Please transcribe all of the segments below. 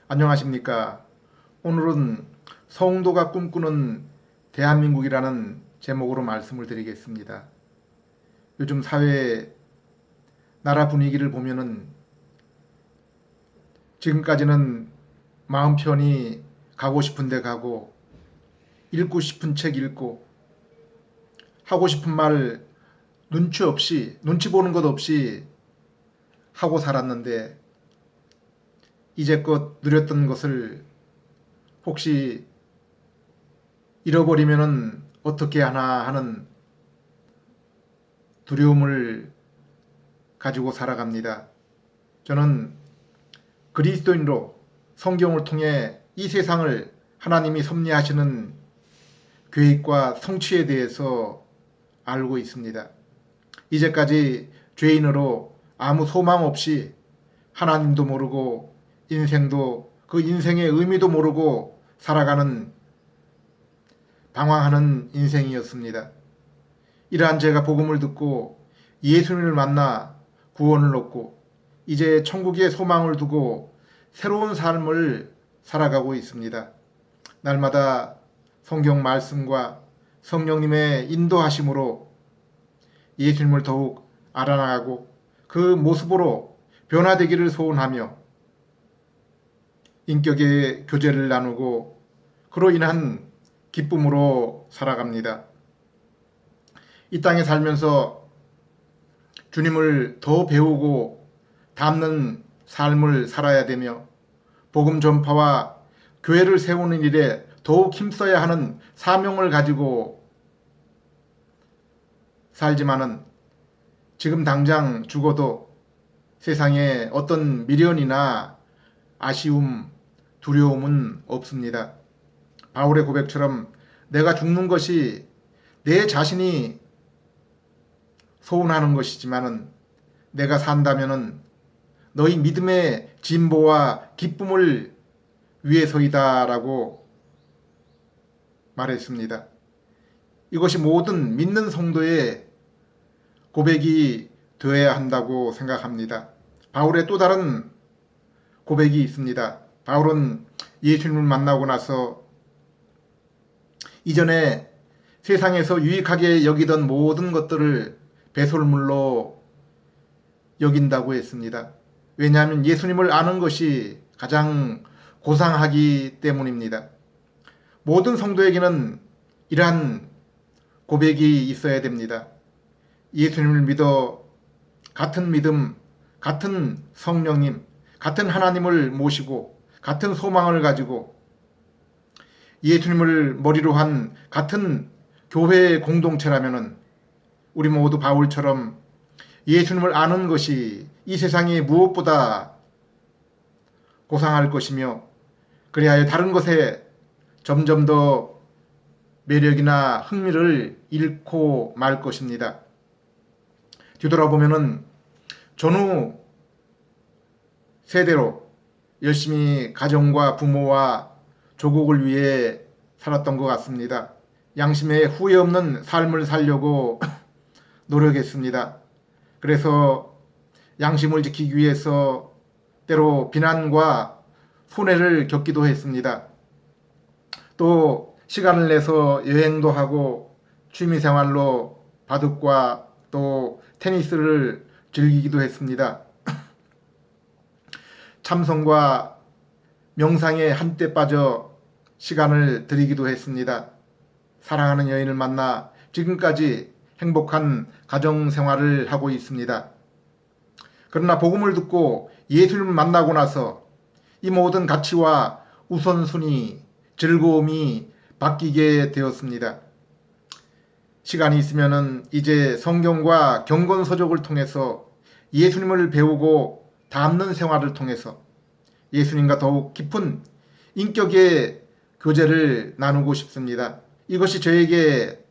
안녕하십니까. 오늘은 성도가 꿈꾸는 대한민국이라는 제목으로 말씀을 드리겠습니다. 요즘 사회 나라 분위기를 보면은 지금까지는 마음 편히 가고 싶은 데 가고 읽고 싶은 책 읽고 하고 싶은 말 눈치 보는 것 없이 하고 살았는데 이제껏 누렸던 것을 혹시 잃어버리면은 어떻게 하나 하는 두려움을 가지고 살아갑니다. 저는 그리스도인으로 성경을 통해 이 세상을 하나님이 섭리하시는 계획과 성취에 대해서 알고 있습니다. 이제까지 죄인으로 아무 소망 없이 하나님도 모르고 인생도 그 인생의 의미도 모르고 살아가는 방황하는 인생이었습니다. 이러한 제가 복음을 듣고 예수님을 만나 구원을 얻고 이제 천국의 소망을 두고 새로운 삶을 살아가고 있습니다. 날마다 성경 말씀과 성령님의 인도하심으로 예수님을 더욱 알아나가고 그 모습으로 변화되기를 소원하며 인격의 교제를 나누고 그로 인한 기쁨으로 살아갑니다. 이 땅에 살면서 주님을 더 배우고 닮는 삶을 살아야 되며 복음 전파와 교회를 세우는 일에 더욱 힘써야 하는 사명을 가지고 살지만은 지금 당장 죽어도 세상에 어떤 미련이나 아쉬움, 두려움은 없습니다. 바울의 고백처럼 내가 죽는 것이 내 자신이 소원하는 것이지만은 내가 산다면은 너희 믿음의 진보와 기쁨을 위해서이다라고 말했습니다. 이것이 모든 믿는 성도의 고백이 되어야 한다고 생각합니다. 바울의 또 다른 고백이 있습니다. 바울은 예수님을 만나고 나서 이전에 세상에서 유익하게 여기던 모든 것들을 배설물로 여긴다고 했습니다. 왜냐하면 예수님을 아는 것이 가장 고상하기 때문입니다. 모든 성도에게는 이러한 고백이 있어야 됩니다. 예수님을 믿어 같은 믿음, 같은 성령님, 같은 하나님을 모시고 같은 소망을 가지고 예수님을 머리로 한 같은 교회의 공동체라면은 우리 모두 바울처럼 예수님을 아는 것이 이 세상에 무엇보다 고상할 것이며 그리하여 다른 것에 점점 더 매력이나 흥미를 잃고 말 것입니다. 뒤돌아보면은 전후 세대로 열심히 가정과 부모와 조국을 위해 살았던 것 같습니다. 양심에 후회 없는 삶을 살려고 노력했습니다. 그래서 양심을 지키기 위해서 때로 비난과 손해를 겪기도 했습니다. 또 시간을 내서 여행도 하고 취미생활로 바둑과 또 테니스를 즐기기도 했습니다. 참선과 명상에 한때 빠져 시간을 들이기도 했습니다. 사랑하는 여인을 만나 지금까지 행복한 가정생활을 하고 있습니다. 그러나 복음을 듣고 예수님을 만나고 나서 이 모든 가치와 우선순위, 즐거움이 바뀌게 되었습니다. 시간이 있으면은 이제 성경과 경건서적을 통해서 예수님을 배우고 닮는 생활을 통해서 예수님과 더욱 깊은 인격의 교제를 나누고 싶습니다. 이것이 저에게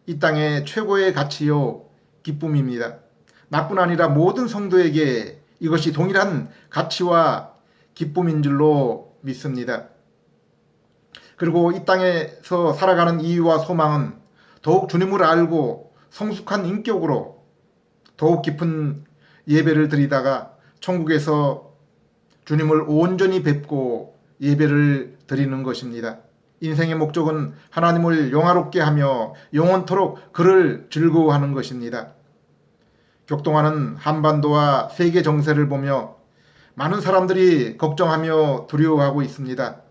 이 땅의 최고의 가치요 기쁨입니다. 나뿐 아니라 모든 성도에게 이것이 동일한 가치와 기쁨인 줄로 믿습니다. 그리고 이 땅에서 살아가는 이유와 소망은 더욱 주님을 알고 성숙한 인격으로 더욱 깊은 예배를 드리다가 천국에서 주님을 온전히 뵙고 예배를 드리는 것입니다. 인생의 목적은 하나님을 영화롭게 하며 영원토록 그를 즐거워하는 것입니다. 격동하는 한반도와 세계 정세를 보며 많은 사람들이 걱정하며 두려워하고 있습니다.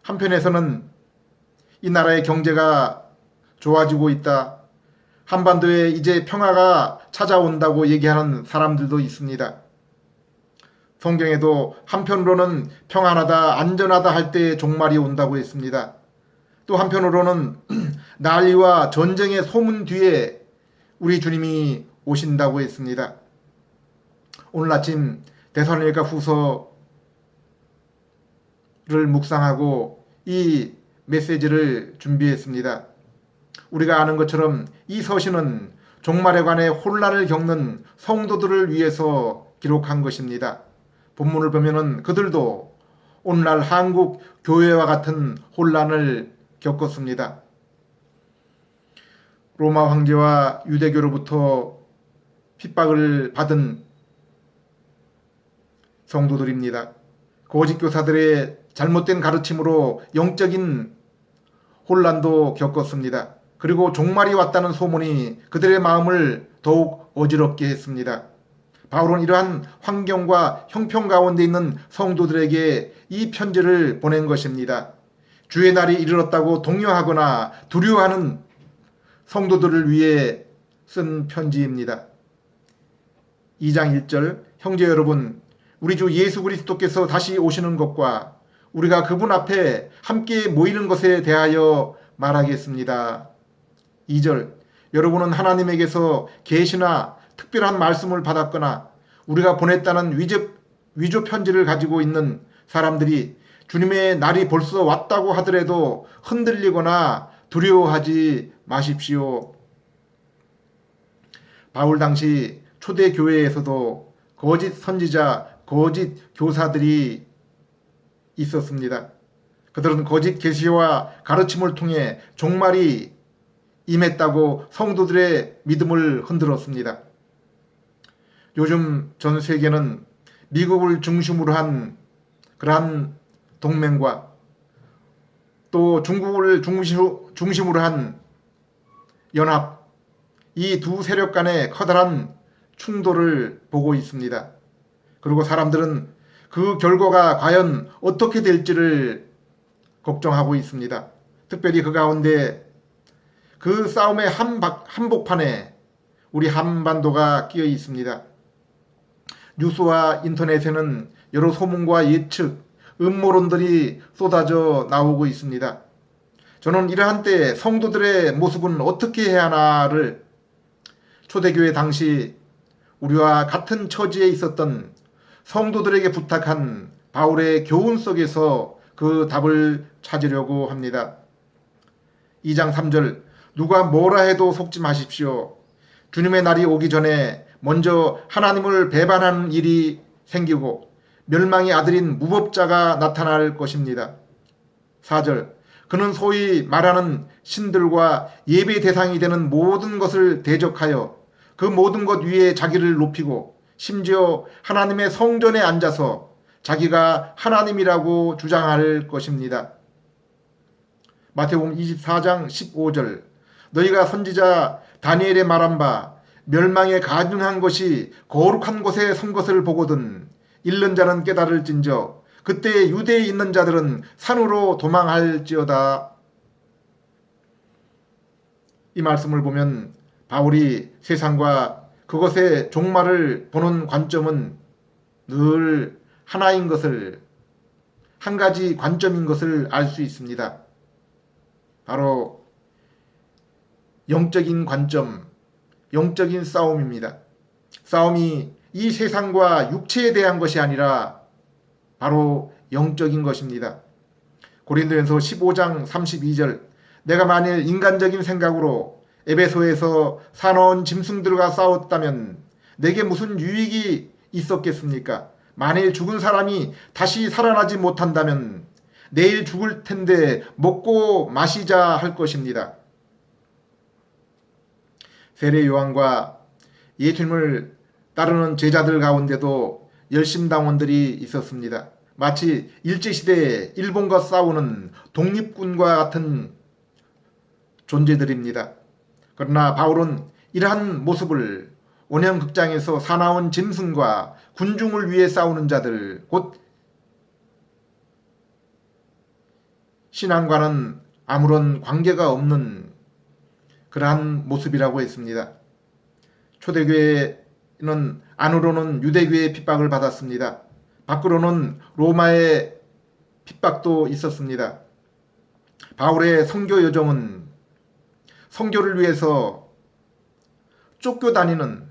한편에서는 이 나라의 경제가 좋아지고 있다. 한반도에 이제 평화가 찾아온다고 얘기하는 사람들도 있습니다. 성경에도 한편으로는 평안하다, 안전하다 할 때 종말이 온다고 했습니다. 또 한편으로는 난리와 전쟁의 소문 뒤에 우리 주님이 오신다고 했습니다. 오늘 아침 데살로니가 후서를 묵상하고 이 메시지를 준비했습니다. 우리가 아는 것처럼 이 서신은 종말에 관해 혼란을 겪는 성도들을 위해서 기록한 것입니다. 본문을 보면은 그들도 오늘날 한국 교회와 같은 혼란을 겪었습니다. 로마 황제와 유대교로부터 핍박을 받은 성도들입니다. 거짓 교사들의 잘못된 가르침으로 영적인 혼란도 겪었습니다. 그리고 종말이 왔다는 소문이 그들의 마음을 더욱 어지럽게 했습니다. 바울은 이러한 환경과 형편 가운데 있는 성도들에게 이 편지를 보낸 것입니다. 주의 날이 이르렀다고 동요하거나 두려워하는 성도들을 위해 쓴 편지입니다. 2장 1절 형제 여러분, 우리 주 예수 그리스도께서 다시 오시는 것과 우리가 그분 앞에 함께 모이는 것에 대하여 말하겠습니다. 2절 여러분은 하나님에게서 계시나 특별한 말씀을 받았거나 우리가 보냈다는 위조 편지를 가지고 있는 사람들이 주님의 날이 벌써 왔다고 하더라도 흔들리거나 두려워하지 마십시오. 바울 당시 초대 교회에서도 거짓 선지자, 거짓 교사들이 있었습니다. 그들은 거짓 계시와 가르침을 통해 종말이 임했다고 성도들의 믿음을 흔들었습니다. 요즘 전 세계는 미국을 중심으로 한 그러한 동맹과 또 중국을 중심으로 한 연합, 이 두 세력 간의 커다란 충돌을 보고 있습니다. 그리고 사람들은 그 결과가 과연 어떻게 될지를 걱정하고 있습니다. 특별히 그 가운데 그 싸움의 한복판에 우리 한반도가 끼어 있습니다. 뉴스와 인터넷에는 여러 소문과 예측, 음모론들이 쏟아져 나오고 있습니다. 저는 이러한 때 성도들의 모습은 어떻게 해야 하나를 초대교회 당시 우리와 같은 처지에 있었던 성도들에게 부탁한 바울의 교훈 속에서 그 답을 찾으려고 합니다. 2장 3절 누가 뭐라 해도 속지 마십시오. 주님의 날이 오기 전에 먼저 하나님을 배반하는 일이 생기고 멸망의 아들인 무법자가 나타날 것입니다. 4절 그는 소위 말하는 신들과 예배 대상이 되는 모든 것을 대적하여 그 모든 것 위에 자기를 높이고 심지어 하나님의 성전에 앉아서 자기가 하나님이라고 주장할 것입니다. 마태복음 24장 15절 너희가 선지자 다니엘의 말한 바 멸망에 가증한 것이 거룩한 곳에 선 것을 보거든 잃는 자는 깨달을진저 그때 유대에 있는 자들은 산으로 도망할지어다. 이 말씀을 보면 바울이 세상과 그것의 종말을 보는 관점은 늘 하나인 것을, 한 가지 관점인 것을 알 수 있습니다. 바로 영적인 관점, 영적인 싸움입니다. 싸움이 이 세상과 육체에 대한 것이 아니라 바로 영적인 것입니다. 고린도전서 15장 32절 내가 만일 인간적인 생각으로 에베소에서 사나운 짐승들과 싸웠다면 내게 무슨 유익이 있었겠습니까? 만일 죽은 사람이 다시 살아나지 못한다면 내일 죽을 텐데 먹고 마시자 할 것입니다. 세례 요한과 예수님을 따르는 제자들 가운데도 열심당원들이 있었습니다. 마치 일제시대에 일본과 싸우는 독립군과 같은 존재들입니다. 그러나 바울은 이러한 모습을 원형극장에서 사나운 짐승과 군중을 위해 싸우는 자들, 곧 신앙과는 아무런 관계가 없는 그러한 모습이라고 했습니다. 초대교회는 안으로는 유대교회의 핍박을 받았습니다. 밖으로는 로마의 핍박도 있었습니다. 바울의 선교 여정은 선교를 위해서 쫓겨다니는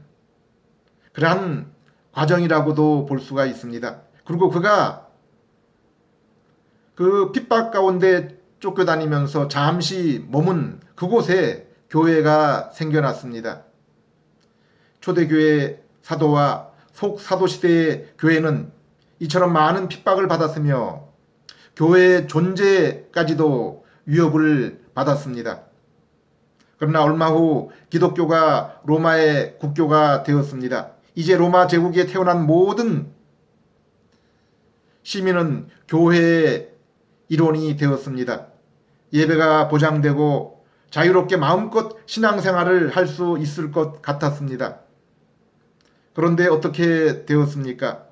그러한 과정이라고도 볼 수가 있습니다. 그리고 그가 그 핍박 가운데 쫓겨다니면서 잠시 머문 그곳에 교회가 생겨났습니다. 초대교회 사도와 속사도시대의 교회는 이처럼 많은 핍박을 받았으며 교회의 존재까지도 위협을 받았습니다. 그러나 얼마 후 기독교가 로마의 국교가 되었습니다. 이제 로마 제국에 태어난 모든 시민은 교회의 일원이 되었습니다. 예배가 보장되고 자유롭게 마음껏 신앙생활을 할 수 있을 것 같았습니다. 그런데 어떻게 되었습니까?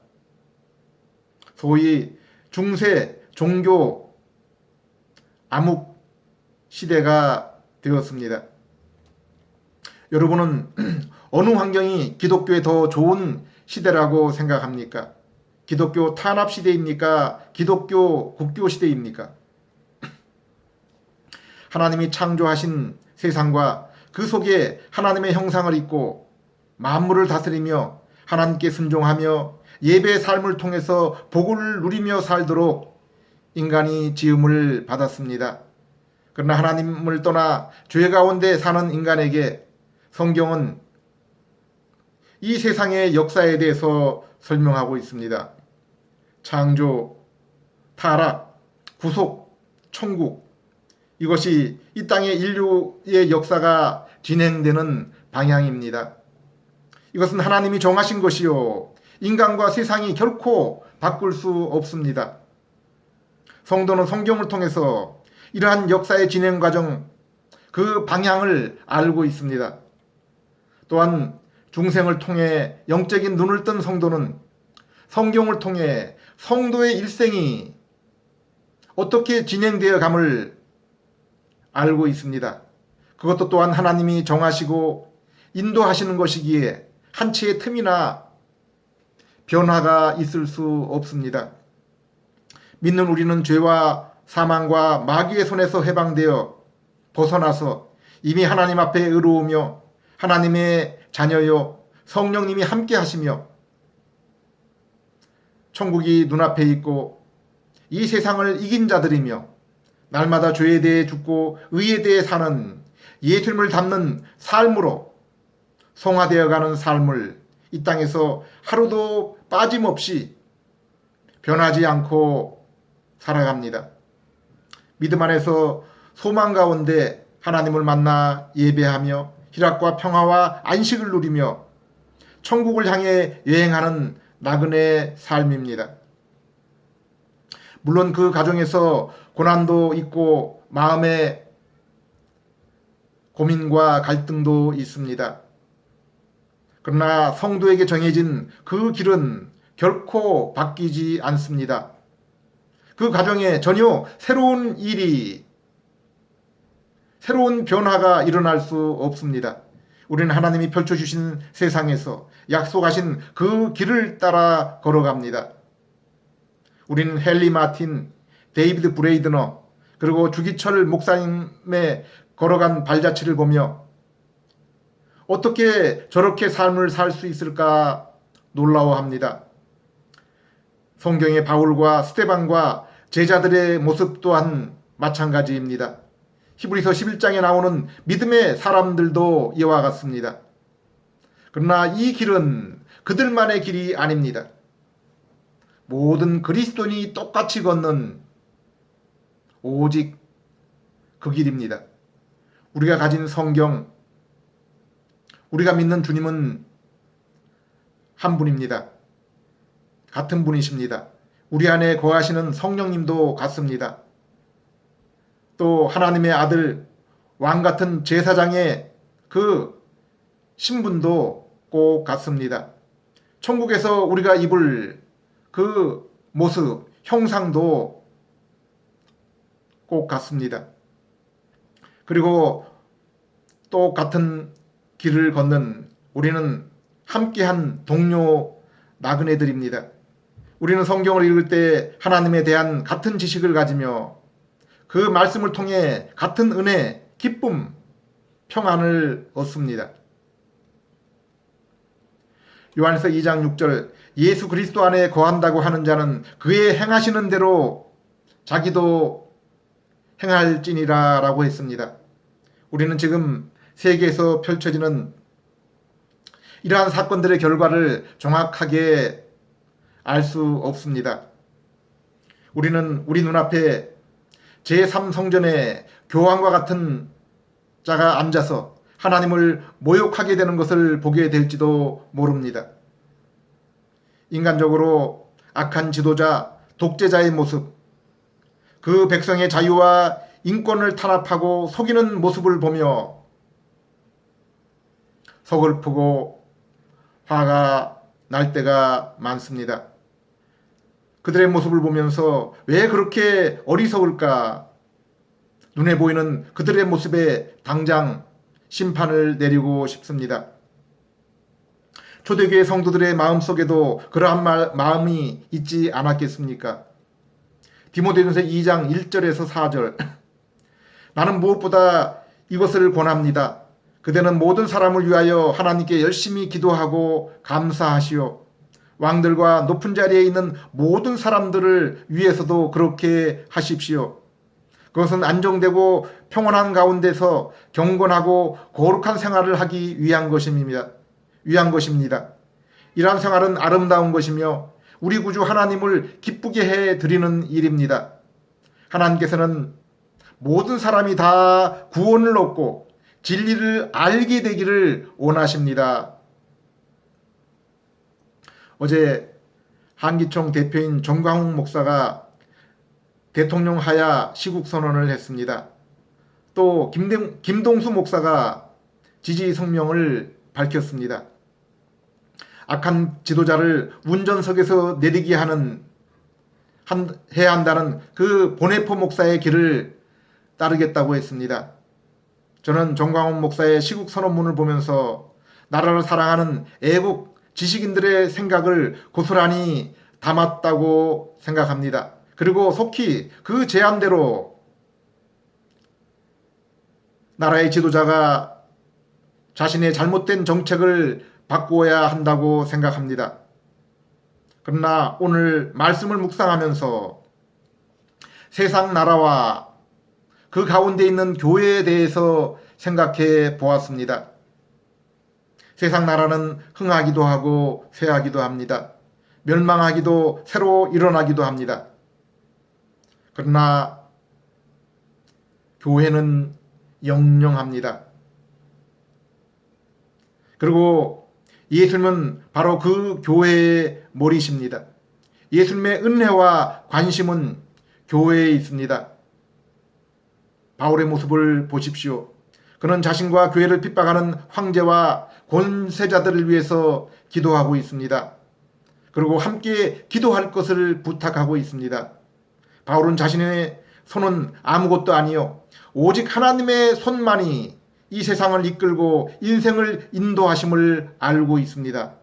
소위 중세 종교 암흑 시대가 되었습니다. 여러분은 어느 환경이 기독교에 더 좋은 시대라고 생각합니까? 기독교 탄압 시대입니까? 기독교 국교 시대입니까? 하나님이 창조하신 세상과 그 속에 하나님의 형상을 입고 만물을 다스리며 하나님께 순종하며 예배의 삶을 통해서 복을 누리며 살도록 인간이 지음을 받았습니다. 그러나 하나님을 떠나 죄 가운데 사는 인간에게 성경은 이 세상의 역사에 대해서 설명하고 있습니다. 창조, 타락, 구속, 천국, 이것이 이 땅의 인류의 역사가 진행되는 방향입니다. 이것은 하나님이 정하신 것이요 인간과 세상이 결코 바꿀 수 없습니다. 성도는 성경을 통해서 이러한 역사의 진행 과정, 그 방향을 알고 있습니다. 또한 중생을 통해 영적인 눈을 뜬 성도는 성경을 통해 성도의 일생이 어떻게 진행되어 감을 알고 있습니다. 그것도 또한 하나님이 정하시고 인도하시는 것이기에 한 치의 틈이나 변화가 있을 수 없습니다. 믿는 우리는 죄와 사망과 마귀의 손에서 해방되어 벗어나서 이미 하나님 앞에 의로우며 하나님의 자녀요 성령님이 함께 하시며 천국이 눈앞에 있고 이 세상을 이긴 자들이며 날마다 죄에 대해 죽고 의에 대해 사는 예수님을 닮는 삶으로 성화되어가는 삶을 이 땅에서 하루도 빠짐없이 변하지 않고 살아갑니다. 믿음 안에서 소망 가운데 하나님을 만나 예배하며 희락과 평화와 안식을 누리며 천국을 향해 여행하는 나그네의 삶입니다. 물론 그 가정에서 고난도 있고 마음의 고민과 갈등도 있습니다. 그러나 성도에게 정해진 그 길은 결코 바뀌지 않습니다. 그 가정에 전혀 새로운 일이, 새로운 변화가 일어날 수 없습니다. 우리는 하나님이 펼쳐주신 세상에서 약속하신 그 길을 따라 걸어갑니다. 우리는 헨리 마틴, 데이비드 브레이드너, 그리고 주기철 목사님의 걸어간 발자취를 보며 어떻게 저렇게 삶을 살 수 있을까 놀라워합니다. 성경의 바울과 스데반과 제자들의 모습 또한 마찬가지입니다. 히브리서 11장에 나오는 믿음의 사람들도 이와 같습니다. 그러나 이 길은 그들만의 길이 아닙니다. 모든 그리스도인이 똑같이 걷는 오직 그 길입니다. 우리가 가진 성경, 우리가 믿는 주님은 한 분입니다. 같은 분이십니다. 우리 안에 거하시는 성령님도 같습니다. 또 하나님의 아들 왕 같은 제사장의 그 신분도 꼭 같습니다. 천국에서 우리가 입을 그 모습, 형상도 꼭 같습니다. 그리고 또 같은 길을 걷는 우리는 함께한 동료 나그네들입니다. 우리는 성경을 읽을 때 하나님에 대한 같은 지식을 가지며 그 말씀을 통해 같은 은혜, 기쁨, 평안을 얻습니다. 요한일서 2장 6절 예수 그리스도 안에 거한다고 하는 자는 그의 행하시는 대로 자기도 행할지니라 라고 했습니다. 우리는 지금 세계에서 펼쳐지는 이러한 사건들의 결과를 정확하게 알 수 없습니다. 우리는 우리 눈앞에 제3성전에 교황과 같은 자가 앉아서 하나님을 모욕하게 되는 것을 보게 될지도 모릅니다. 인간적으로 악한 지도자, 독재자의 모습, 그 백성의 자유와 인권을 탄압하고 속이는 모습을 보며 서글프고 화가 날 때가 많습니다. 그들의 모습을 보면서 왜 그렇게 어리석을까? 눈에 보이는 그들의 모습에 당장 심판을 내리고 싶습니다. 초대교회 성도들의 마음속에도 그러한 마음이 있지 않았겠습니까? 디모데전서 2장 1절에서 4절 나는 무엇보다 이것을 권합니다. 그대는 모든 사람을 위하여 하나님께 열심히 기도하고 감사하시오. 왕들과 높은 자리에 있는 모든 사람들을 위해서도 그렇게 하십시오. 그것은 안정되고 평온한 가운데서 경건하고 거룩한 생활을 하기 위한 것입니다. 이러한 생활은 아름다운 것이며 우리 구주 하나님을 기쁘게 해 드리는 일입니다. 하나님께서는 모든 사람이 다 구원을 얻고 진리를 알게 되기를 원하십니다. 어제 한기총 대표인 정광훈 목사가 대통령 하야 시국 선언을 했습니다. 또 김동수 목사가 지지 성명을 밝혔습니다. 악한 지도자를 운전석에서 내리게 해야 한다는 그 보네포 목사의 길을 따르겠다고 했습니다. 저는 정광훈 목사의 시국 선언문을 보면서 나라를 사랑하는 애국 지식인들의 생각을 고스란히 담았다고 생각합니다. 그리고 속히 그 제안대로 나라의 지도자가 자신의 잘못된 정책을 바꾸어야 한다고 생각합니다. 그러나 오늘 말씀을 묵상하면서 세상 나라와 그 가운데 있는 교회에 대해서 생각해 보았습니다. 세상 나라는 흥하기도 하고 쇠하기도 합니다. 멸망하기도 새로 일어나기도 합니다. 그러나 교회는 영영합니다. 그리고 예수님은 바로 그 교회의 머리십니다. 예수님의 은혜와 관심은 교회에 있습니다. 바울의 모습을 보십시오. 그는 자신과 교회를 핍박하는 황제와 권세자들을 위해서 기도하고 있습니다. 그리고 함께 기도할 것을 부탁하고 있습니다. 바울은 자신의 손은 아무것도 아니요 오직 하나님의 손만이 이 세상을 이끌고 인생을 인도하심을 알고 있습니다.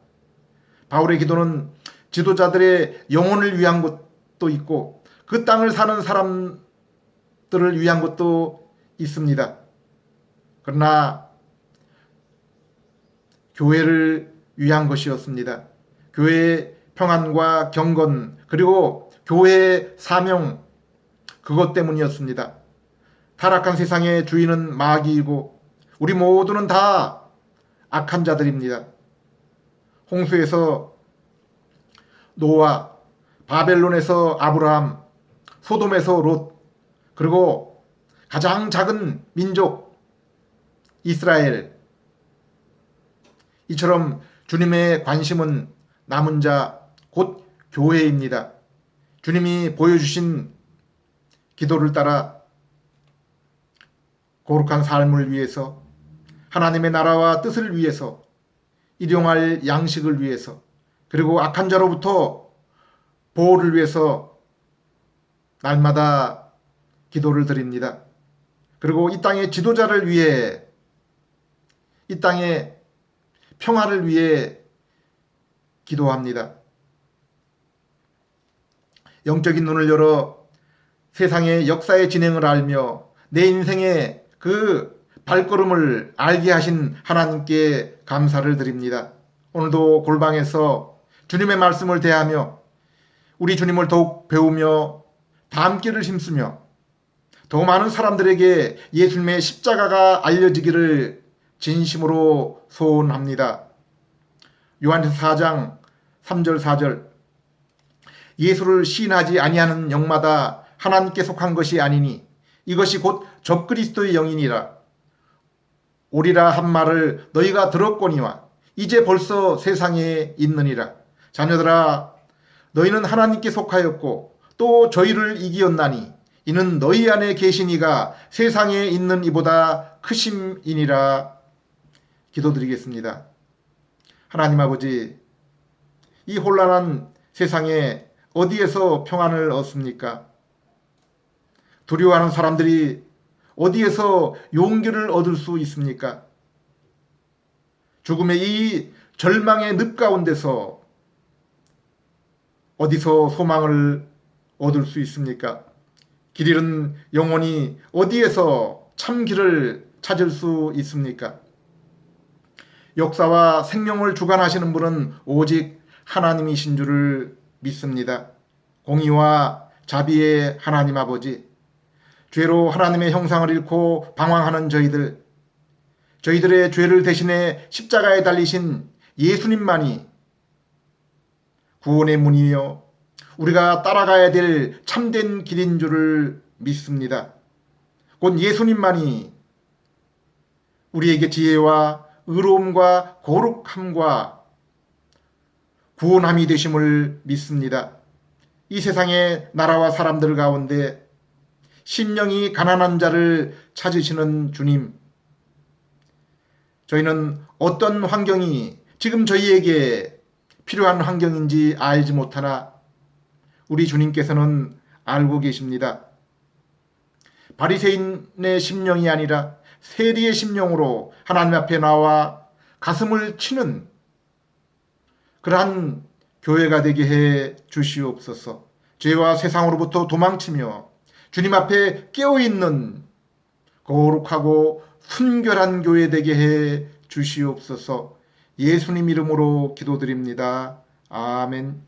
바울의 기도는 지도자들의 영혼을 위한 것도 있고 그 땅을 사는 사람들을 위한 것도 있습니다. 그러나 교회를 위한 것이었습니다. 교회의 평안과 경건 그리고 교회의 사명 그것 때문이었습니다. 타락한 세상의 주인은 마귀이고 우리 모두는 다 악한 자들입니다. 홍수에서 노아, 바벨론에서 아브라함, 소돔에서 롯, 그리고 가장 작은 민족 이스라엘. 이처럼 주님의 관심은 남은 자, 곧 교회입니다. 주님이 보여주신 기도를 따라 거룩한 삶을 위해서, 하나님의 나라와 뜻을 위해서, 일용할 양식을 위해서, 그리고 악한 자로부터 보호를 위해서 날마다 기도를 드립니다. 그리고 이 땅의 지도자를 위해, 이 땅의 평화를 위해 기도합니다. 영적인 눈을 열어 세상의 역사의 진행을 알며 내 인생의 그 발걸음을 알게 하신 하나님께 감사를 드립니다. 오늘도 골방에서 주님의 말씀을 대하며 우리 주님을 더욱 배우며 다함길을 힘쓰며 더 많은 사람들에게 예수님의 십자가가 알려지기를 진심으로 소원합니다. 요한계시록 4장 3절 4절 예수를 시인하지 아니하는 영마다 하나님께 속한 것이 아니니 이것이 곧 적그리스도의 영이니라. 오리라 한 말을 너희가 들었거니와 이제 벌써 세상에 있느니라. 자녀들아, 너희는 하나님께 속하였고 또 저희를 이기었나니 이는 너희 안에 계신 이가 세상에 있는 이보다 크심이니라. 기도드리겠습니다. 하나님 아버지, 이 혼란한 세상에 어디에서 평안을 얻습니까? 두려워하는 사람들이 어디에서 용기를 얻을 수 있습니까? 죽음의 이 절망의 늪 가운데서 어디서 소망을 얻을 수 있습니까? 길 잃은 영혼이 어디에서 참 길을 찾을 수 있습니까? 역사와 생명을 주관하시는 분은 오직 하나님이신 줄을 믿습니다. 공의와 자비의 하나님 아버지, 죄로 하나님의 형상을 잃고 방황하는 저희들의 죄를 대신해 십자가에 달리신 예수님만이 구원의 문이며 우리가 따라가야 될 참된 길인 줄을 믿습니다. 곧 예수님만이 우리에게 지혜와 의로움과 거룩함과 구원함이 되심을 믿습니다. 이 세상의 나라와 사람들 가운데 심령이 가난한 자를 찾으시는 주님, 저희는 어떤 환경이 지금 저희에게 필요한 환경인지 알지 못하나 우리 주님께서는 알고 계십니다. 바리새인의 심령이 아니라 세리의 심령으로 하나님 앞에 나와 가슴을 치는 그러한 교회가 되게 해 주시옵소서. 죄와 세상으로부터 도망치며 주님 앞에 깨어있는 거룩하고 순결한 교회 되게 해 주시옵소서. 예수님 이름으로 기도드립니다. 아멘.